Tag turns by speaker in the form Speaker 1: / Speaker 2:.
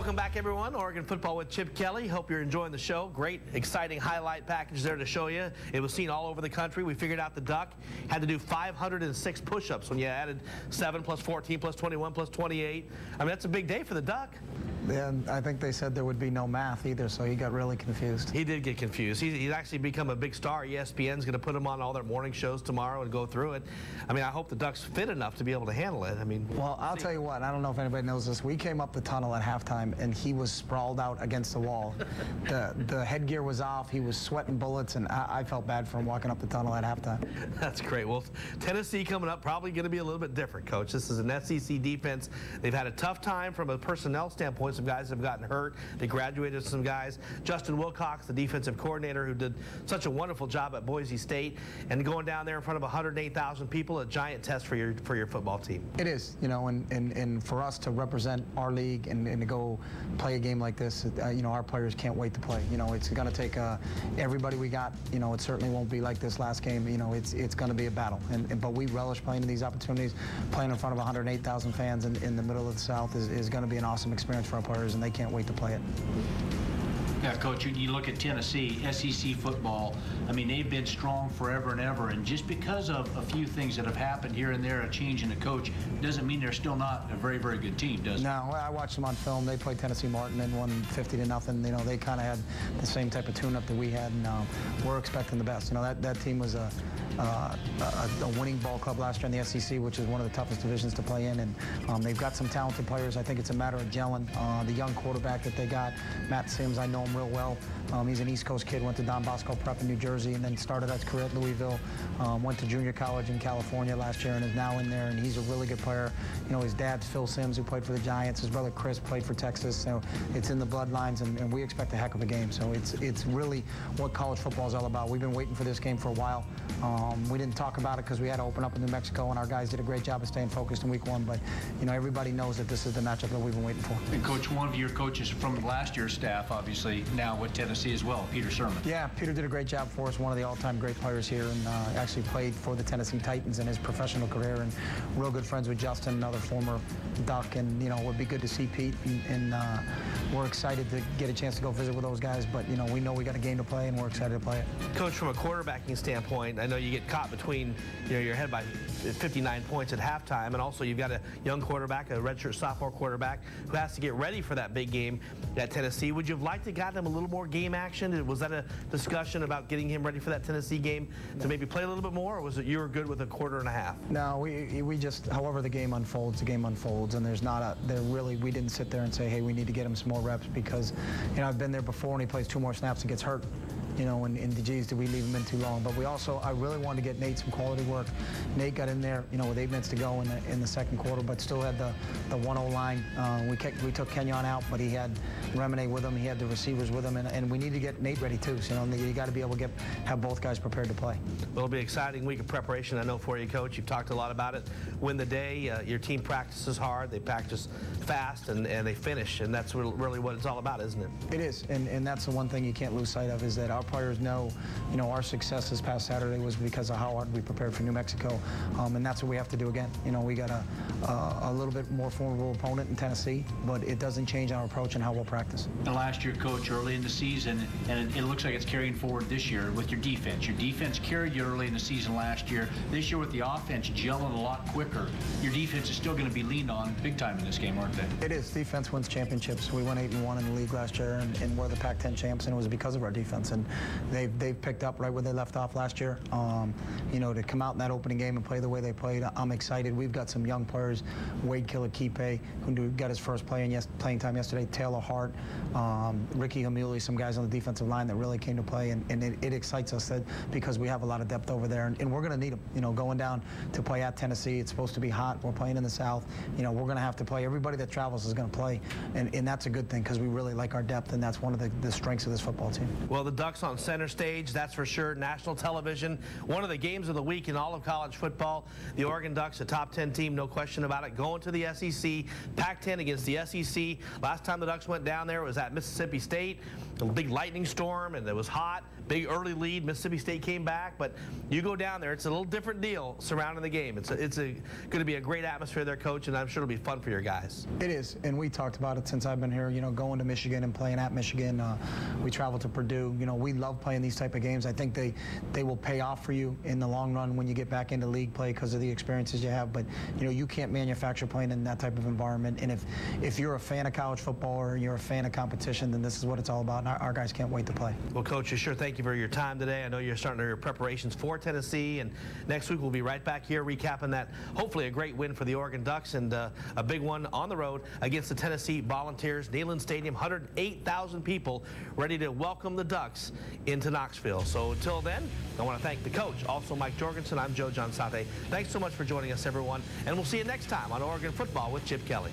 Speaker 1: Welcome back, everyone. Oregon Football with Chip Kelly. Hope you're enjoying the show. Great, exciting highlight package there to show you. It was seen all over the country. We figured out the Duck had to do 506 push-ups when you added 7 plus 14 plus 21 plus 28. I mean, that's a big day for the Duck.
Speaker 2: And I think they said there would be no math either, so he got really confused.
Speaker 1: He did get confused. He's actually become a big star. ESPN's going to put him on all their morning shows tomorrow and go through it. I mean, I hope the Duck's fit enough to be able to handle it. I mean,
Speaker 2: well, I'll tell you what. I don't know if anybody knows this. We came up the tunnel at halftime, and he was sprawled out against the wall. The headgear was off. He was sweating bullets, and I felt bad for him walking up the tunnel at halftime.
Speaker 1: That's great. Well, Tennessee coming up probably going to be a little bit different, Coach. This is an SEC defense. They've had a tough time from a personnel standpoint. Some guys have gotten hurt. They graduated some guys. Justin Wilcox, the defensive coordinator, who did such a wonderful job at Boise State, and going down there in front of 108,000 people, a giant test for your football team.
Speaker 2: It is, you know, and for us to represent our league and to go play a game like this, you know, our players can't wait to play. You know, it's going to take everybody we got. You know, it certainly won't be like this last game. You know, it's going to be a battle. But we relish playing in these opportunities. Playing in front of 108,000 fans in the middle of the South is going to be an awesome experience for our players, and they can't wait to play it.
Speaker 3: Yeah, Coach, you look at Tennessee, SEC football, I mean, they've been strong forever and ever, and just because of a few things that have happened here and there, a change in the coach, doesn't mean they're still not a very, very good team, does it?
Speaker 2: No, I watched them on film. They played Tennessee Martin and won 50-0. You know, they kind of had the same type of tune-up that we had, and we're expecting the best. You know, that team was a winning ball club last year in the SEC, which is one of the toughest divisions to play in, and they've got some talented players. I think it's a matter of gelling. The young quarterback that they got, Matt Sims, I know him real well. He's an East Coast kid, went to Don Bosco Prep in New Jersey, and then started his career at Louisville. Went to junior college in California last year and is now in there, and he's a really good player. You know, his dad's Phil Sims, who played for the Giants. His brother Chris played for Texas, so it's in the bloodlines, and we expect a heck of a game. So it's really what college football is all about. We've been waiting for this game for a while. We didn't talk about it because we had to open up in New Mexico, and our guys did a great job of staying focused in week one. But, you know, everybody knows that this is the matchup that we've been waiting for.
Speaker 3: And Coach, one of your coaches from last year's staff, obviously, now with Tennessee as well, Peter Sirmon.
Speaker 2: Yeah, Peter did a great job for us, one of the all-time great players here, and actually played for the Tennessee Titans in his professional career, and real good friends with Justin, another former Duck, and, you know, it would be good to see Pete, and we're excited to get a chance to go visit with those guys, but, you know we got a game to play, and we're excited to play it.
Speaker 1: Coach, from a quarterbacking standpoint, I know you get caught between, you know, your head by 59 points at halftime, and also you've got a young quarterback, a redshirt sophomore quarterback, who has to get ready for that big game at Tennessee. Would you have liked to got him a little more game action? Was that a discussion about getting him ready for that Tennessee game to maybe play a little bit more, or was it you were good with a quarter and a half?
Speaker 2: No, we just, however the game unfolds, and there's not we didn't sit there and say, hey, we need to get him some more reps, because, you know, I've been there before and he plays 2 more snaps and gets hurt. You know, and geez, did we leave him in too long? But I really wanted to get Nate some quality work. Nate got in there, you know, with 8 minutes to go in the second quarter, but still had the 1-0 line. We took Kenyon out, but he had Remine with him. He had the receivers with him, and we need to get Nate ready too. So, you know, you got to be able to have both guys prepared to play.
Speaker 1: Well, it'll be an exciting week of preparation, I know, for you, Coach. You've talked a lot about it. Win the day. Your team practices hard. They practice fast, and they finish, and that's really what it's all about, isn't it?
Speaker 2: It is, and that's the one thing you can't lose sight of, is that our players know, you know, our success this past Saturday was because of how hard we prepared for New Mexico, and that's what we have to do again. You know, we got a little bit more formidable opponent in Tennessee, but it doesn't change our approach and how we'll practice.
Speaker 3: And last year, Coach, early in the season, and it looks like it's carrying forward this year with your defense. Your defense carried you early in the season last year. This year, with the offense gelling a lot quicker, your defense is still going to be leaned on big time in this game, aren't they?
Speaker 2: It is. Defense wins championships. We went 8-1 in the league last year, and we're the Pac-10 champs, and it was because of our defense. And they've picked up right where they left off last year. You know, to come out in that opening game and play the way they played, I'm excited. We've got some young players, Wade Killakipe, who got his first playing time yesterday, Taylor Hart, Ricky Hamuli, some guys on the defensive line that really came to play, and it excites us because we have a lot of depth over there, and we're going to need them. You know, going down to play at Tennessee, it's supposed to be hot. We're playing in the South. You know, we're going to have to play. Everybody that travels is going to play, and that's a good thing because we really like our depth, and that's one of the strengths of this football team.
Speaker 1: Well, the Ducks Ducks on center stage, that's for sure. National television, one of the games of the week in all of college football. The Oregon Ducks, a top 10 team, no question about it, going to the SEC. Pac-10 against the SEC. Last time the Ducks went down there was at Mississippi State. A big lightning storm, and it was hot. Big early lead. Mississippi State came back, but you go down there, it's a little different deal surrounding the game. It's going to be a great atmosphere there, Coach, and I'm sure it'll be fun for your guys.
Speaker 2: It is, and we talked about it since I've been here, you know, going to Michigan and playing at Michigan. We traveled to Purdue. You know, we love playing these type of games. I think they will pay off for you in the long run when you get back into league play because of the experiences you have. But, you know, you can't manufacture playing in that type of environment. And if you're a fan of college football or you're a fan of competition, then this is what it's all about, and our guys can't wait to play.
Speaker 1: Well, Coach, sure thank you for your time today. I know you're starting your preparations for Tennessee, and next week we'll be right back here recapping that. Hopefully a great win for the Oregon Ducks and a big one on the road against the Tennessee Volunteers. Neyland Stadium, 108,000 people ready to welcome the Ducks into Knoxville. So until then, I want to thank the coach, also Mike Jorgensen. I'm Joe Johnsate. Thanks so much for joining us, everyone, and we'll see you next time on Oregon Football with Chip Kelly.